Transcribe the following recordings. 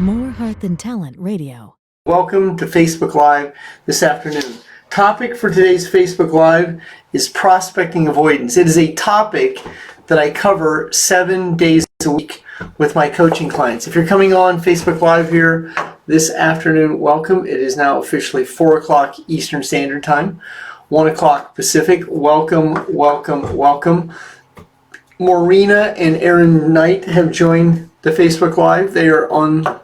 More Heart Than Talent Radio. Welcome to Facebook Live this afternoon. Topic for today's Facebook Live is prospecting avoidance. It is a topic that I cover 7 days a week with my coaching clients. If you're coming on Facebook Live here this afternoon, welcome. It is now officially 4 o'clock Eastern Standard Time, 1 o'clock Pacific. Welcome, welcome, welcome. Marina and Aaron Knight have joined the Facebook Live. They are on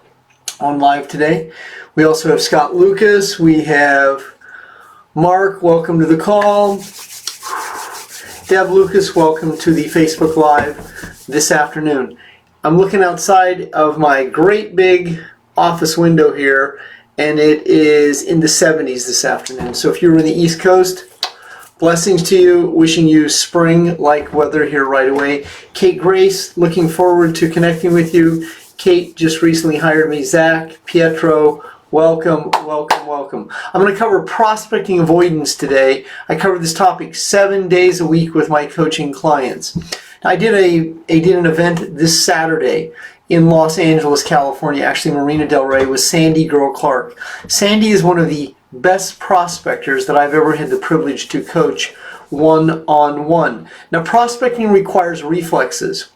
live today. We also have Scott Lucas. We have Mark, welcome to the call. Deb Lucas, welcome to the Facebook Live this afternoon. I'm looking outside of my great big office window here, and it is in the 70s this afternoon. So if you're in the East Coast, blessings to you, wishing you spring-like weather here right away. Kate Grace, looking forward to connecting with you. Kate just recently hired me. Zach, Pietro, welcome, welcome, welcome. I'm going to cover prospecting avoidance today. I cover this topic 7 days a week with my coaching clients. Now, I did an event this Saturday in Los Angeles, California, actually Marina Del Rey, with Sandy Girl Clark. Sandy is one of the best prospectors that I've ever had the privilege to coach one-on-one. Now, prospecting requires reflexes.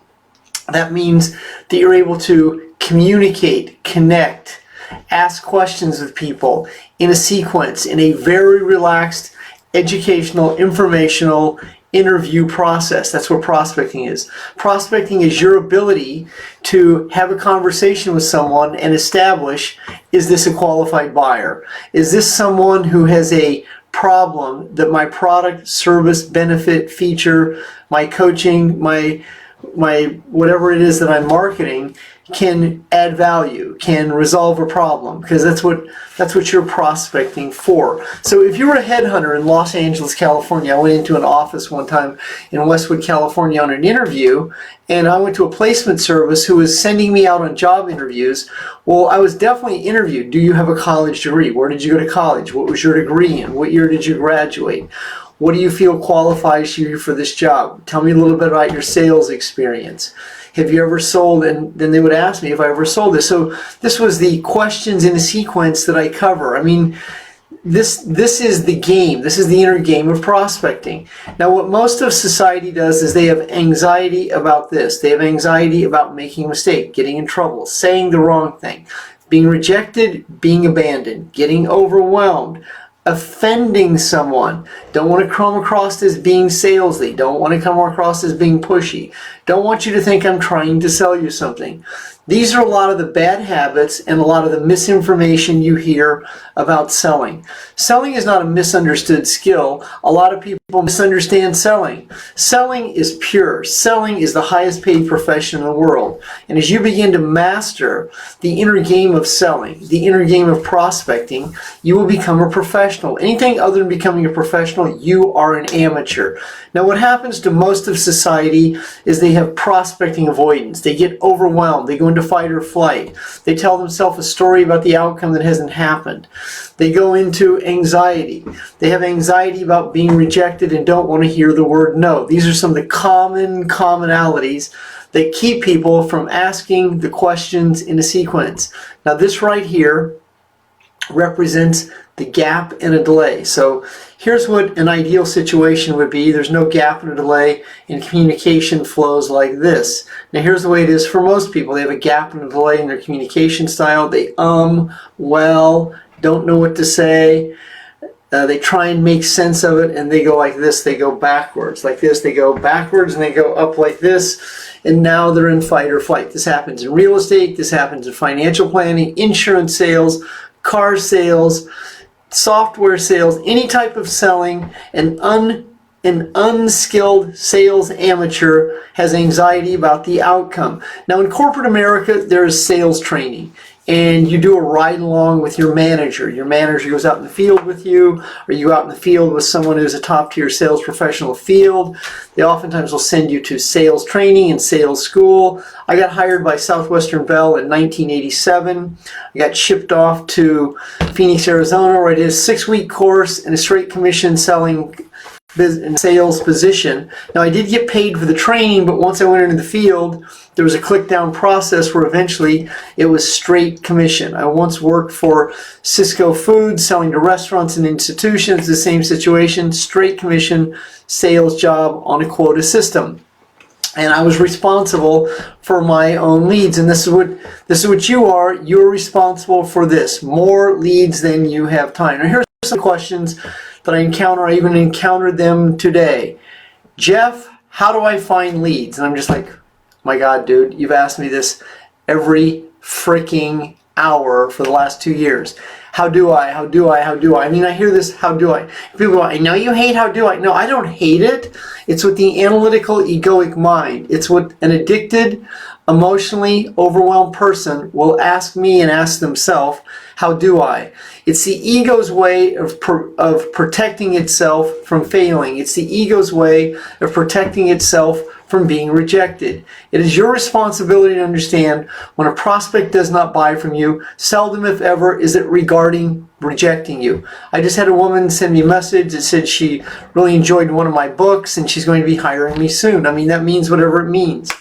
That means that you're able to communicate, connect, ask questions with people in a sequence, in a very relaxed, educational, informational interview process. That's what prospecting is. Prospecting is your ability to have a conversation with someone and establish, is this a qualified buyer? Is this someone who has a problem that my product, service, benefit, feature, my coaching, my whatever it is that I'm marketing can add value, can resolve a problem, because that's what you're prospecting for. So if you're a headhunter in Los Angeles, California, I went into an office one time in Westwood, California on an interview, and I went to a placement service who was sending me out on job interviews. Well, I was definitely interviewed. Do you have a college degree? Where did you go to college? What was your degree in? What year did you graduate? What do you feel qualifies you for this job? Tell me a little bit about your sales experience. Have you ever sold? And then they would ask me if I ever sold this. So this was the questions in a sequence that I cover. I mean, this is the game. This is the inner game of prospecting. Now, what most of society does is they have anxiety about this. They have anxiety about making a mistake, getting in trouble, saying the wrong thing, being rejected, being abandoned, getting overwhelmed, offending someone. Don't want to come across as being salesy. Don't want to come across as being pushy. Don't want you to think I'm trying to sell you something. These are a lot of the bad habits and a lot of the misinformation you hear about selling. Selling is not a misunderstood skill. A lot of people misunderstand selling. Selling is pure. Selling is the highest paid profession in the world. And as you begin to master the inner game of selling, the inner game of prospecting, you will become a professional. Anything other than becoming a professional, you are an amateur. Now, what happens to most of society is they have prospecting avoidance. They get overwhelmed. They go into fight or flight. They tell themselves a story about the outcome that hasn't happened. They go into anxiety. They have anxiety about being rejected and don't want to hear the word no. These are some of the commonalities that keep people from asking the questions in a sequence. Now, this right here represents the gap and a delay. So here's what an ideal situation would be. There's no gap and a delay, and communication flows like this. Now, here's the way it is for most people. They have a gap and a delay in their communication style. They well, don't know what to say. They try and make sense of it, and they go like this. They go backwards like this. They go backwards, and they go up like this. And now they're in fight or flight. This happens in real estate. This happens in financial planning, insurance sales, car sales, software sales, any type of selling. An unskilled sales amateur has anxiety about the outcome. Now, in corporate America, there is sales training, and you do a ride along with your manager. Your manager goes out in the field with you, or you go out in the field with someone who's a top-tier sales professional field. They oftentimes will send you to sales training and sales school. I got hired by Southwestern Bell in 1987. I got shipped off to Phoenix, Arizona, where I did a 6-week course and a straight commission selling sales position. Now I did get paid for the training, but once I went into the field, there was a click down process where eventually it was straight commission. I once worked for Cisco Foods, selling to restaurants and institutions, the same situation, straight commission sales job on a quota system. And I was responsible for my own leads. And this is what you are. You're responsible for this. More leads than you have time. Now here's some questions that I encounter. I even encountered them today. Jeff, how do I find leads? And I'm just like, my God, dude, you've asked me this every freaking hour for the last 2 years. How do I? How do I? How do I? I mean, I hear this, how do I? People go, I know you hate how do I. No, I don't hate it. It's what the analytical, egoic mind, it's what an addicted, emotionally overwhelmed person will ask me and ask themselves, how do I? It's the ego's way of protecting itself from failing. It's the ego's way of protecting itself from being rejected. It is your responsibility to understand when a prospect does not buy from you, seldom if ever is it regarding rejecting you. I just had a woman send me a message that said she really enjoyed one of my books and she's going to be hiring me soon. I mean, that means whatever it means.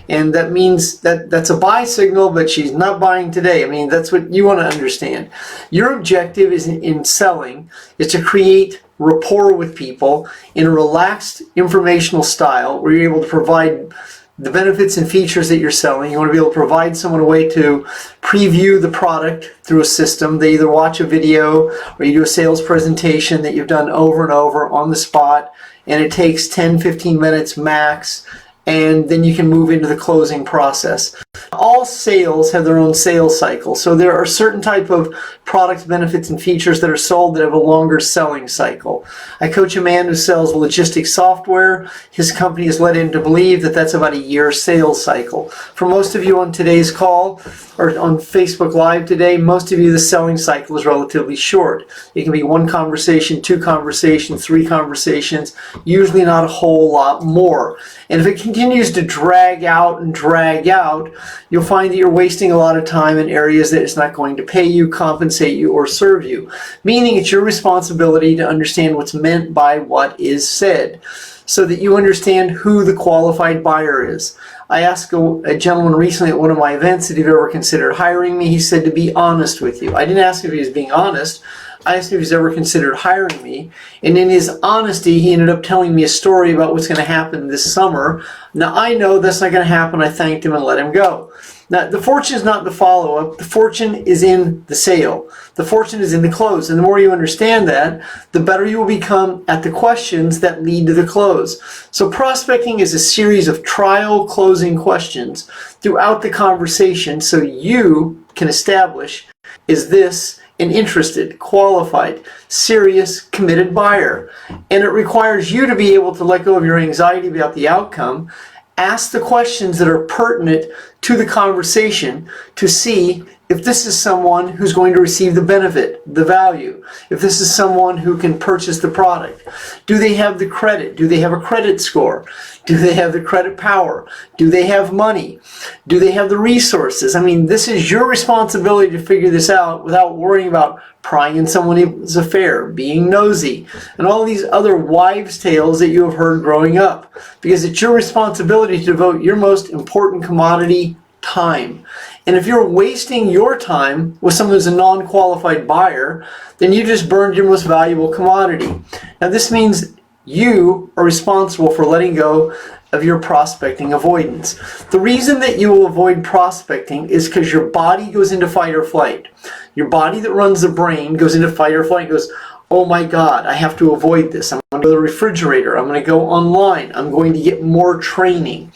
And that means that's a buy signal, but she's not buying today. I mean, that's what you want to understand. Your objective is in selling is to create rapport with people in a relaxed informational style where you're able to provide the benefits and features that you're selling. You want to be able to provide someone a way to preview the product through a system. They either watch a video or you do a sales presentation that you've done over and over on the spot, and it takes 10-15 minutes max, and then you can move into the closing process. All sales have their own sales cycle. So there are certain type of products, benefits, and features that are sold that have a longer selling cycle. I coach a man who sells logistics software. His company is led him to believe that that's about a year sales cycle. For most of you on today's call or on Facebook Live today, most of you, the selling cycle is relatively short. It can be one conversation, two conversations, three conversations, usually not a whole lot more. And if it continues to drag out and drag out, you'll find that you're wasting a lot of time in areas that it's not going to pay you, compensate you, or serve you. Meaning it's your responsibility to understand what's meant by what is said so that you understand who the qualified buyer is. I asked a gentleman recently at one of my events if he'd ever considered hiring me. He said to be honest with you. I didn't ask if he was being honest. I asked him if he's ever considered hiring me, and in his honesty, he ended up telling me a story about what's going to happen this summer. Now, I know that's not going to happen. I thanked him and let him go. Now, the fortune is not in the follow-up. The fortune is in the sale. The fortune is in the close. And the more you understand that, the better you will become at the questions that lead to the close. So prospecting is a series of trial closing questions throughout the conversation so you can establish, is this an interested, qualified, serious, committed buyer? And it requires you to be able to let go of your anxiety about the outcome, ask the questions that are pertinent to the conversation to see if this is someone who's going to receive the benefit, the value, if this is someone who can purchase the product. Do they have the credit? Do they have a credit score? Do they have the credit power? Do they have money? Do they have the resources? I mean, this is your responsibility to figure this out without worrying about prying in someone's affair, being nosy, and all these other wives' tales that you have heard growing up. Because it's your responsibility to devote your most important commodity, time. And if you're wasting your time with someone who's a non-qualified buyer, then you just burned your most valuable commodity. Now this means you are responsible for letting go of your prospecting avoidance. The reason that you will avoid prospecting is because your body goes into fight or flight. Your body that runs the brain goes into fight or flight and goes, oh my God, I have to avoid this. I'm going to go to the refrigerator. I'm going to go online. I'm going to get more training.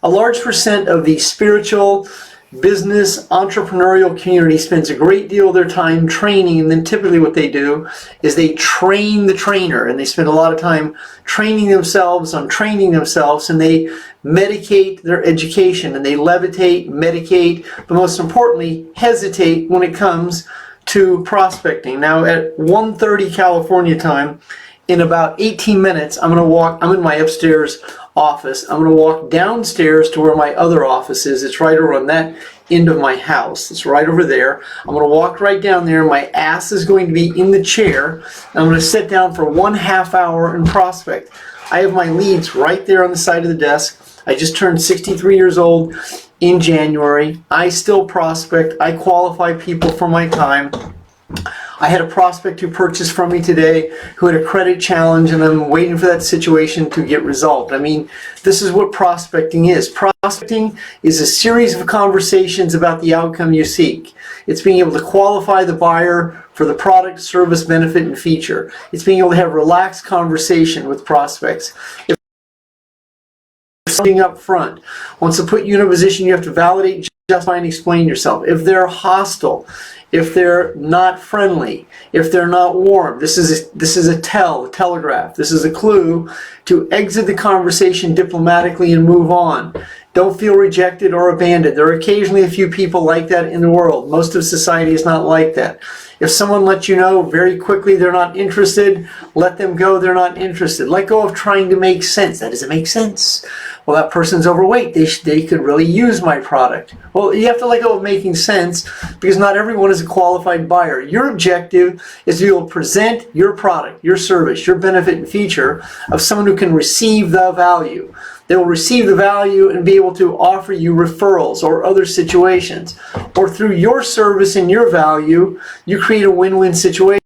A large percent of the spiritual, business, entrepreneurial community spends a great deal of their time training, and then typically what they do is they train the trainer, and they spend a lot of time training themselves on training themselves, and they medicate their education, and they levitate, medicate, but most importantly, hesitate when it comes to prospecting. Now at 1:30 California time, in about 18 minutes, I'm in my upstairs office. I'm going to walk downstairs to where my other office is. It's right over on that end of my house. It's right over there. I'm going to walk right down there. My ass is going to be in the chair. I'm going to sit down for 1/2 hour and prospect. I have my leads right there on the side of the desk. I just turned 63 years old in January. I still prospect. I qualify people for my time. I had a prospect who purchased from me today who had a credit challenge, and I'm waiting for that situation to get resolved. I mean, this is what prospecting is. Prospecting is a series of conversations about the outcome you seek. It's being able to qualify the buyer for the product, service, benefit, and feature. It's being able to have relaxed conversation with prospects. If something up front wants to put you in a position you have to validate, justify, and explain yourself. If they're hostile, if they're not friendly, if they're not warm, this is a telegraph. This is a clue to exit the conversation diplomatically and move on. Don't feel rejected or abandoned. There are occasionally a few people like that in the world. Most of society is not like that. If someone lets you know very quickly they're not interested, let them go, they're not interested. Let go of trying to make sense. That doesn't make sense. Well, that person's overweight. They could really use my product. Well, you have to let go of making sense because not everyone is a qualified buyer. Your objective is to be able to present your product, your service, your benefit and feature of someone who can receive the value. They will receive the value and be able to offer you referrals or other situations. Or through your service and your value, you create a win-win situation.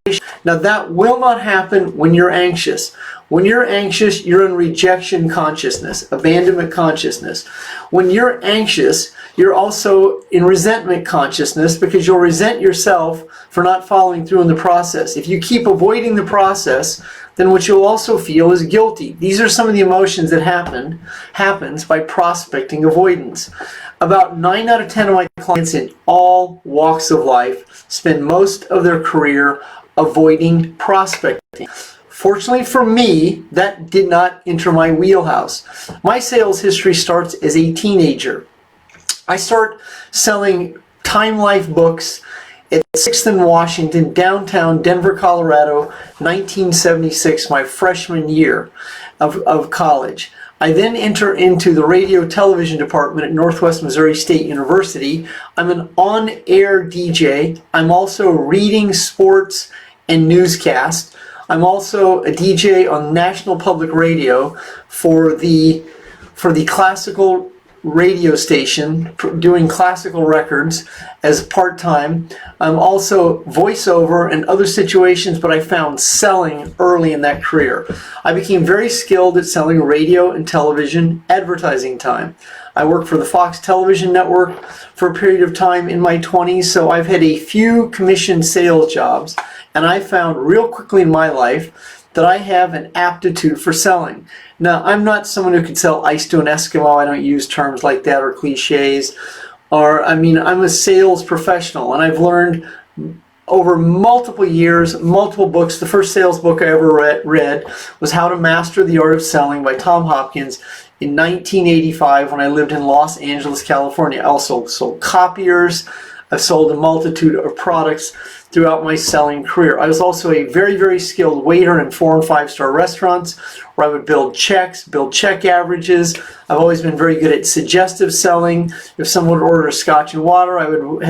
Now that will not happen when you're anxious. When you're anxious, you're in rejection consciousness, abandonment consciousness. When you're anxious, you're also in resentment consciousness because you'll resent yourself for not following through in the process. If you keep avoiding the process, then what you'll also feel is guilty. These are some of the emotions that happens by prospecting avoidance. About 9 out of 10 of my clients in all walks of life spend most of their career avoiding prospecting. Fortunately for me, that did not enter my wheelhouse. My sales history starts as a teenager. I start selling Time Life books at 6th and Washington, downtown Denver, Colorado, 1976, my freshman year of college. I then enter into the radio television department at Northwest Missouri State University. I'm an on-air DJ. I'm also reading sports and newscasts. I'm also a DJ on National Public Radio for the classical radio station, doing classical records as part-time. I'm also voiceover and other situations, but I found selling early in that career. I became very skilled at selling radio and television advertising time. I worked for the Fox television network for a period of time in my 20s, so I've had a few commission sales jobs, and I found real quickly in my life that I have an aptitude for selling. Now, I'm not someone who could sell ice to an Eskimo. I don't use terms like that or cliches. I'm a sales professional, and I've learned over multiple years, multiple books. The first sales book I ever read was How to Master the Art of Selling by Tom Hopkins in 1985 when I lived in Los Angeles, California. I also sold copiers. I've sold a multitude of products throughout my selling career. I was also a very, very skilled waiter in 4- and 5-star restaurants where I would build checks, build check averages. I've always been very good at suggestive selling. If someone would order a scotch and water,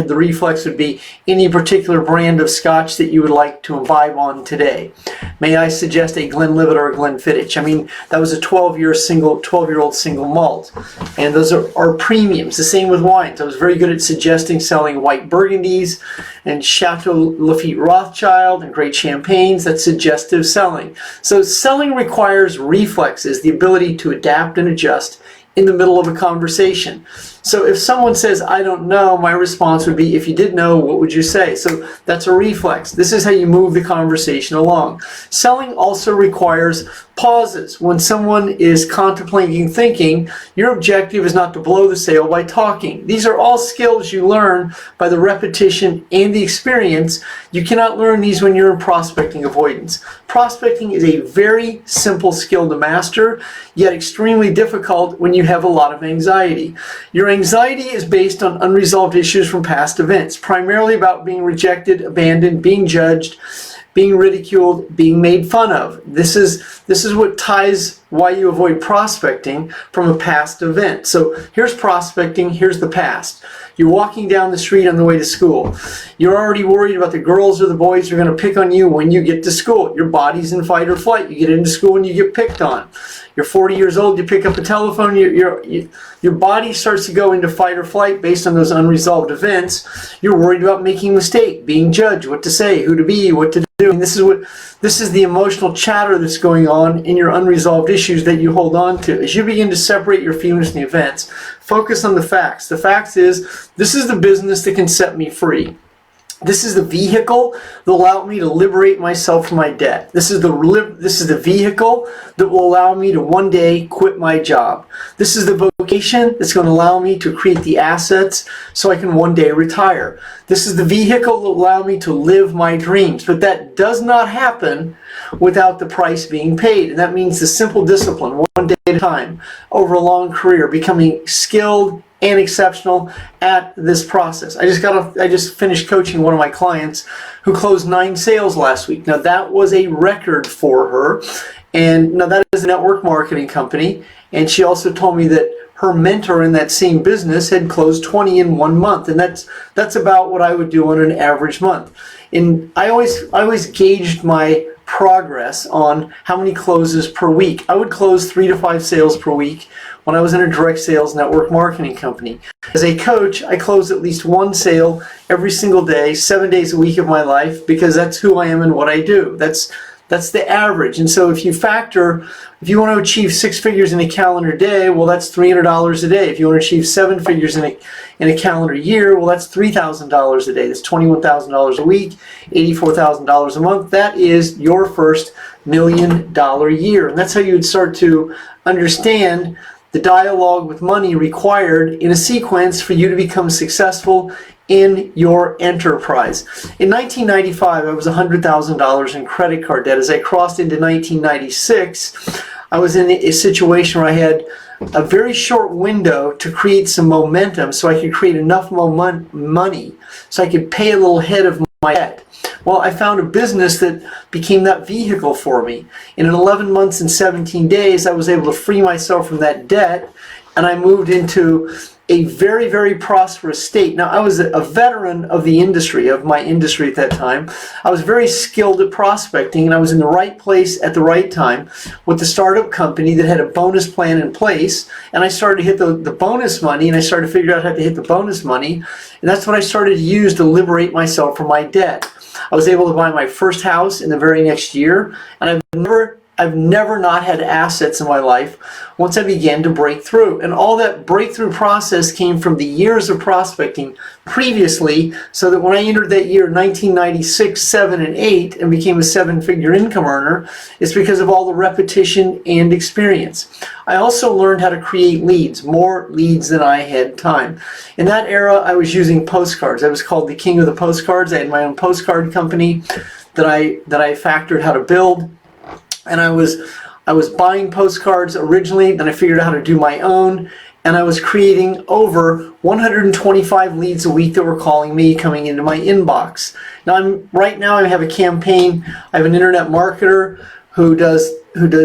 the reflex would be any particular brand of scotch that you would like to imbibe on today. May I suggest a Glenlivet or a Glenfiddich? I mean, that was a 12-year-old single malt. And those are premiums. The same with wines. I was very good at suggesting selling white Burgundies and Chateau Lafite Rothschild and great champagnes. That's suggestive selling. So selling requires reflexes, the ability to adapt and adjust in the middle of a conversation. So if someone says, I don't know, my response would be, if you did know, what would you say? So that's a reflex. This is how you move the conversation along. Selling also requires pauses. When someone is contemplating, thinking, your objective is not to blow the sale by talking. These are all skills you learn by the repetition and the experience. You cannot learn these when you're in prospecting avoidance. Prospecting is a very simple skill to master, yet extremely difficult when you have a lot of anxiety. Your anxiety is based on unresolved issues from past events, primarily about being rejected, abandoned, being judged, being ridiculed, being made fun of. This is what ties why you avoid prospecting from a past event. So here's prospecting, here's the past. You're walking down the street on the way to school. You're already worried about the girls or the boys who are going to pick on you when you get to school. Your body's in fight or flight. You get into school and you get picked on. You're 40 years old, you pick up a telephone, your body starts to go into fight or flight based on those unresolved events. You're worried about making a mistake, being judged, what to say, who to be, what to do. And this is the emotional chatter that's going on in your unresolved issues that you hold on to. As you begin to separate your feelings from the events, focus on the facts. The facts is, this is the business that can set me free. This is the vehicle that will allow me to liberate myself from my debt. This is the vehicle that will allow me to one day quit my job. This is the vocation that's going to allow me to create the assets so I can one day retire. This is the vehicle that will allow me to live my dreams. But that does not happen without the price being paid. And that means the simple discipline, one day at a time, over a long career, becoming skilled and exceptional at this process. I just finished coaching one of my clients who closed 9 sales last week. Now that was a record for her, and now that is a network marketing company. And she also told me that her mentor in that same business had closed 20 in 1 month, and that's about what I would do on an average month. And I always gauged my progress on how many closes per week. I would close 3 to 5 sales per week when I was in a direct sales network marketing company. As a coach, I close at least 1 sale every single day, 7 days a week of my life, because that's who I am and what I do. That's the average. And so if you want to achieve 6 figures in a calendar day, well, that's $300 a day. If you want to achieve 7 figures in a calendar year, well, that's $3,000 a day. That's $21,000 a week, $84,000 a month. That is your first $1 million year. And that's how you would start to understand the dialogue with money required in a sequence for you to become successful in your enterprise. In 1995, I was $100,000 in credit card debt. As I crossed into 1996, I was in a situation where I had a very short window to create some momentum so I could create enough money so I could pay a little head of my debt. Well, I found a business that became that vehicle for me. And in 11 months and 17 days, I was able to free myself from that debt, and I moved into a very, very prosperous state. Now, I was a veteran of the industry, of my industry at that time. I was very skilled at prospecting, and I was in the right place at the right time with the startup company that had a bonus plan in place. And I started to hit the bonus money, and I started to figure out how to hit the bonus money. And that's what I started to use to liberate myself from my debt. I was able to buy my first house in the very next year, and I've never not had assets in my life once I began to break through. And all that breakthrough process came from the years of prospecting previously, so that when I entered that year, 1996, 7, and 8, and became a 7-figure income earner, it's because of all the repetition and experience. I also learned how to create leads, more leads than I had time. In that era, I was using postcards. I was called the king of the postcards. I had my own postcard company that I factored how to build. And I was buying postcards originally, then I figured out how to do my own, and I was creating over 125 leads a week that were calling me, coming into my inbox. Now right now I have a campaign. I have an internet marketer who does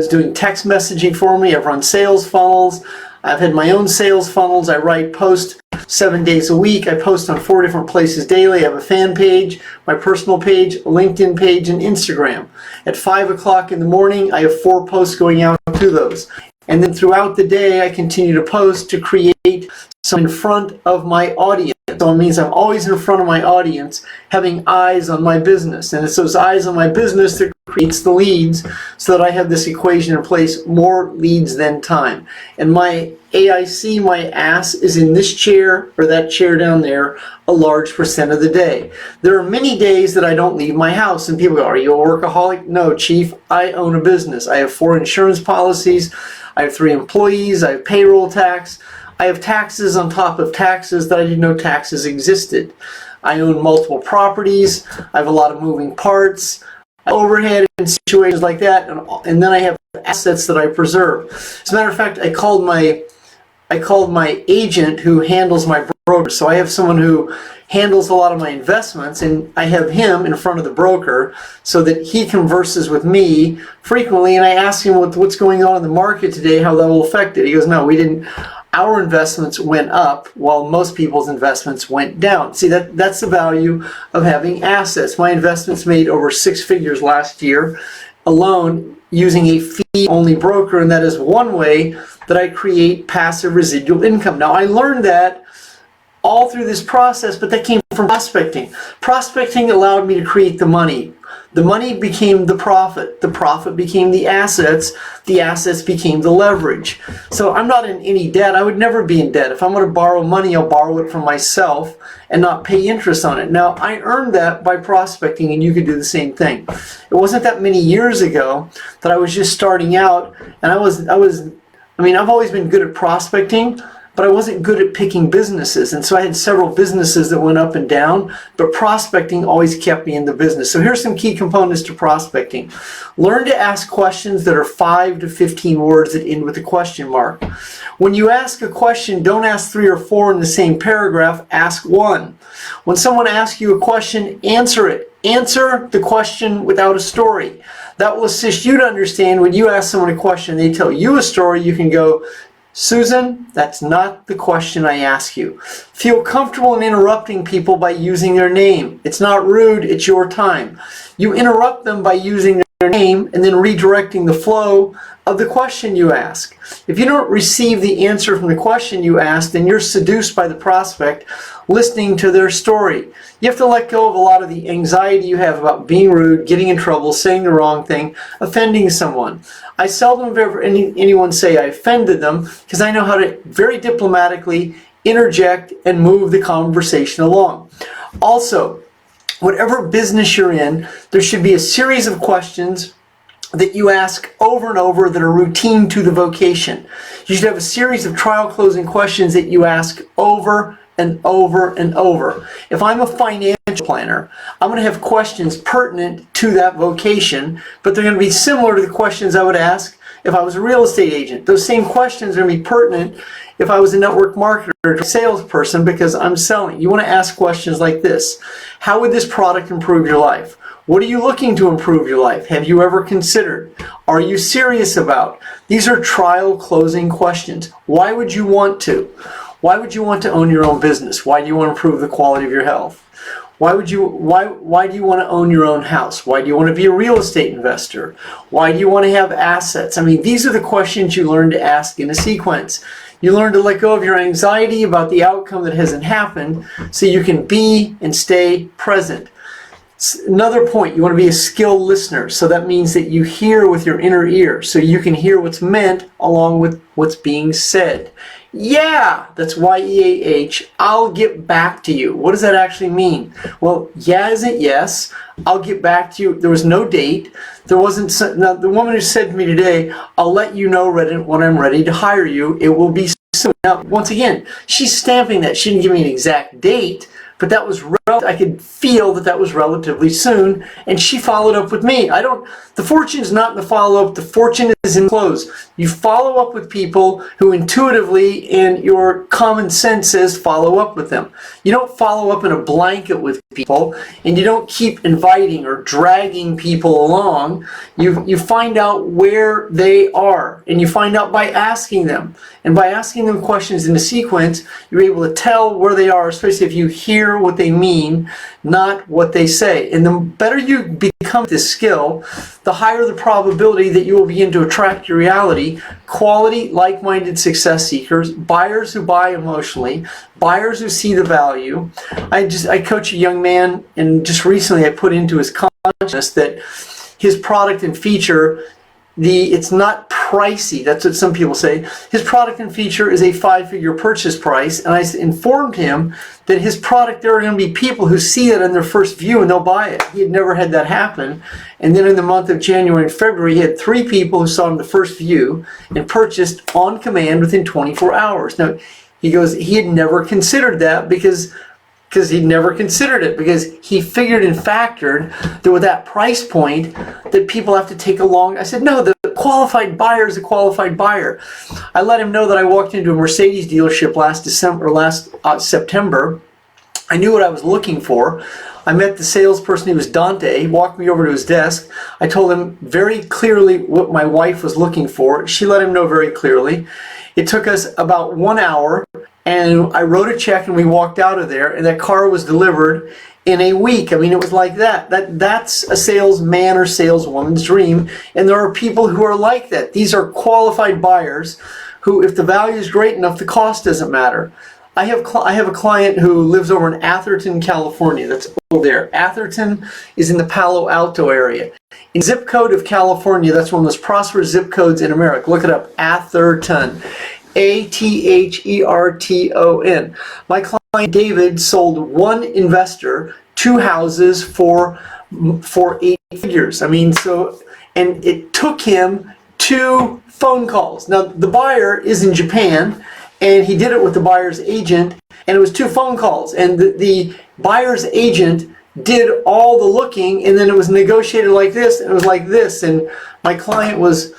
doing text messaging for me. I've run sales funnels. I've had my own sales funnels. I write posts 7 days a week. I post on 4 different places daily. I have a fan page, my personal page, a LinkedIn page, and Instagram. At 5 o'clock in the morning, I have 4 posts going out to those. And then throughout the day, I continue to post to create some in front of my audience. So it means I'm always in front of my audience, having eyes on my business. And it's those eyes on my business that creates the leads, so that I have this equation in place: more leads than time. And my AIC, my ass, is in this chair or that chair down there a large percent of the day. There are many days that I don't leave my house, and people go, "Are you a workaholic?" No, Chief, I own a business. I have 4 insurance policies. I have 3 employees. I have payroll tax. I have taxes on top of taxes that I didn't know taxes existed. I own multiple properties. I have a lot of moving parts, overhead and situations like that, and then I have assets that I preserve. As a matter of fact, I called my I called my agent who handles my broker. So I have someone who handles a lot of my investments, and I have him in front of the broker so that he converses with me frequently, and I ask him what's going on in the market today, how that will affect it. He goes, no, we didn't. Our investments went up while most people's investments went down. See, that's the value of having assets. My investments made over 6 figures last year alone using a fee-only broker, and that is one way that I create passive residual income. Now, I learned that all through this process, but that came from prospecting. Prospecting allowed me to create the money. The money became the profit became the assets became the leverage. So I'm not in any debt. I would never be in debt. If I'm going to borrow money, I'll borrow it from myself and not pay interest on it. Now, I earned that by prospecting, and you could do the same thing. It wasn't that many years ago that I was just starting out, and I've always been good at prospecting, but I wasn't good at picking businesses. And so I had several businesses that went up and down, but prospecting always kept me in the business. So here's some key components to prospecting. Learn to ask questions that are 5 to 15 words that end with a question mark. When you ask a question, don't ask 3 or 4 in the same paragraph, ask 1. When someone asks you a question, answer it. Answer the question without a story. That will assist you to understand when you ask someone a question, they tell you a story, you can go, Susan, that's not the question I ask you. Feel comfortable in interrupting people by using their name. It's not rude, it's your time. You interrupt them by using their name and then redirecting the flow of the question you ask. If you don't receive the answer from the question you ask, then you're seduced by the prospect listening to their story. You have to let go of a lot of the anxiety you have about being rude, getting in trouble, saying the wrong thing, offending someone. I seldom have ever anyone say I offended them because I know how to very diplomatically interject and move the conversation along. Also, whatever business you're in, there should be a series of questions that you ask over and over that are routine to the vocation. You should have a series of trial closing questions that you ask over and over and over. If I'm a financial planner, I'm going to have questions pertinent to that vocation, but they're going to be similar to the questions I would ask if I was a real estate agent. Those same questions are going to be pertinent if I was a network marketer or salesperson because I'm selling. You want to ask questions like this. How would this product improve your life? What are you looking to improve your life? Have you ever considered? Are you serious about? These are trial closing questions. Why would you want to? Why would you want to own your own business? Why do you want to improve the quality of your health? Why do you want to own your own house? Why do you want to be a real estate investor? Why do you want to have assets? I mean, these are the questions you learn to ask in a sequence. You learn to let go of your anxiety about the outcome that hasn't happened so you can be and stay present. Another point, you want to be a skilled listener. So that means that you hear with your inner ear so you can hear what's meant along with what's being said. Yeah, that's Y-E-A-H. I'll get back to you. What does that actually mean? Well, yeah isn't yes. I'll get back to you. There was no date. There wasn't. Now, the woman who said to me today, I'll let you know when I'm ready to hire you. It will be soon. Now, once again, she's stamping that. She didn't give me an exact date, but that was I could feel that was relatively soon, and she followed up with me. The fortune's not in the follow-up, the fortune is in close. You follow up with people who intuitively, and your common sense says follow up with them. You don't follow up in a blanket with people, and you don't keep inviting or dragging people along. You find out where they are, and you find out by asking them. And by asking them questions in a sequence, you're able to tell where they are, especially if you hear what they mean, not what they say. And the better you become at this skill, the higher the probability that you will begin to attract your reality. Quality, like-minded success seekers, buyers who buy emotionally, buyers who see the value. I coach a young man, and just recently I put into his consciousness that his product and feature, it's not pricey. That's what some people say. His product and feature is a 5-figure purchase price, and I informed him that his product, there are going to be people who see it on their first view and they'll buy it. He had never had that happen. And then in the month of January and February, he had 3 people who saw him the first view and purchased on command within 24 hours. Now, he goes, he had never considered that because he'd never considered it, because he figured and factored that with that price point that people have to take a long. I said, no, the qualified buyer is a qualified buyer. I let him know that I walked into a Mercedes dealership last September. I knew what I was looking for. I met the salesperson. He was Dante. He walked me over to his desk. I told him very clearly what my wife was looking for. She let him know very clearly. It took us about 1 hour, and I wrote a check, and we walked out of there, and that car was delivered in a week. I mean, it was like that. That's a salesman or saleswoman's dream, and there are people who are like that. These are qualified buyers who, if the value is great enough, the cost doesn't matter. I have a client who lives over in Atherton, California. That's over there. Atherton is in the Palo Alto area. In zip code of California, that's one of the most prosperous zip codes in America. Look it up, Atherton. Atherton. My client David sold one investor 2 houses for 8 figures. I mean, and it took him 2 phone calls. Now, the buyer is in Japan, and he did it with the buyer's agent, and it was 2 phone calls, and the buyer's agent did all the looking, and then it was negotiated like this, and it was like this, and my client was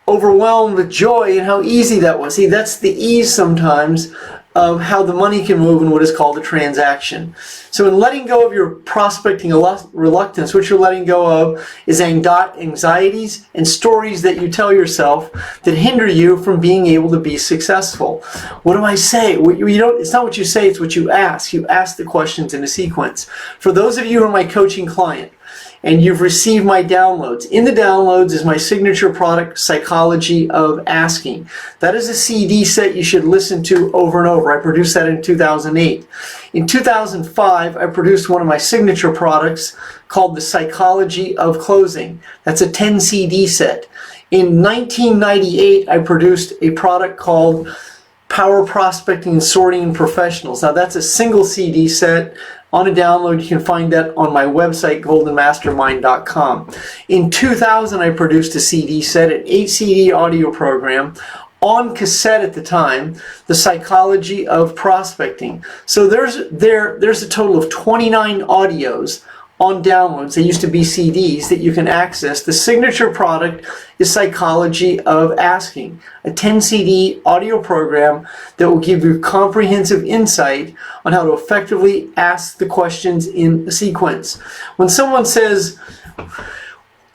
overwhelmed with joy and how easy that was. See, that's the ease sometimes of how the money can move in what is called a transaction. So in letting go of your prospecting reluctance, what you're letting go of is anxieties and stories that you tell yourself that hinder you from being able to be successful. What do I say? It's not what you say, it's what you ask. You ask the questions in a sequence. For those of you who are my coaching client, and you've received my downloads. In the downloads is my signature product, Psychology of Asking. That is a CD set you should listen to over and over. I produced that in 2008. In 2005, I produced one of my signature products called the Psychology of Closing. That's a 10 CD set. In 1998, I produced a product called Power Prospecting and Sorting in Professionals. Now that's a single CD set. On a download, you can find that on my website, goldenmastermind.com. In 2000, I produced a CD set, an 8 CD audio program, on cassette at the time, The Psychology of Prospecting. So there's a total of 29 audios on downloads. They used to be CDs that you can access. The signature product is Psychology of Asking, a 10 CD audio program that will give you comprehensive insight on how to effectively ask the questions in a sequence. When someone says,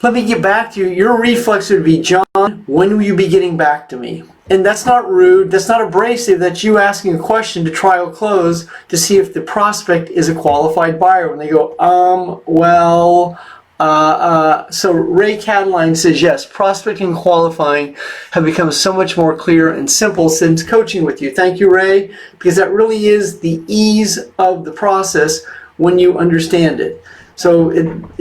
"Let me get back to you," your reflex would be, "John, when will you be getting back to me?" And that's not rude, that's not abrasive, that's you asking a question to trial close to see if the prospect is a qualified buyer. When they go, so Ray Cataline says, yes, prospecting and qualifying have become so much more clear and simple since coaching with you. Thank you, Ray, because that really is the ease of the process when you understand it. So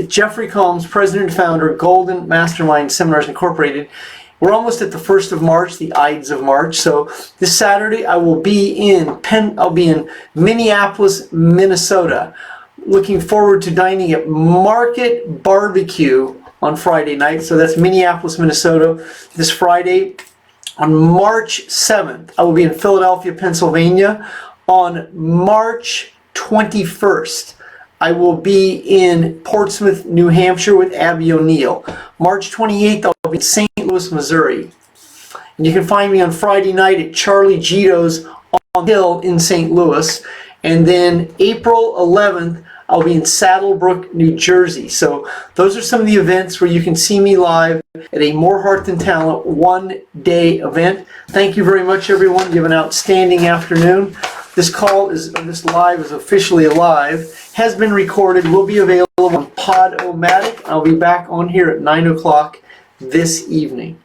Jeffery Combs, president and founder, Golden Mastermind Seminars Incorporated. We're almost at the 1st of March, the Ides of March. So this Saturday I will be in Minneapolis, Minnesota. Looking forward to dining at Market Barbecue on Friday night. So that's Minneapolis, Minnesota. This Friday, on March 7th, I will be in Philadelphia, Pennsylvania. On March 21st, I will be in Portsmouth, New Hampshire with Abby O'Neill. March 28th, I'll be in St. Louis, Missouri. And you can find me on Friday night at Charlie Gito's on the Hill in St. Louis. And then April 11th, I'll be in Saddlebrook, New Jersey. So those are some of the events where you can see me live at a More Heart Than Talent one-day event. Thank you very much, everyone. You have an outstanding afternoon. This live is officially live, has been recorded, will be available on Podomatic. I'll be back on here at 9 o'clock this evening.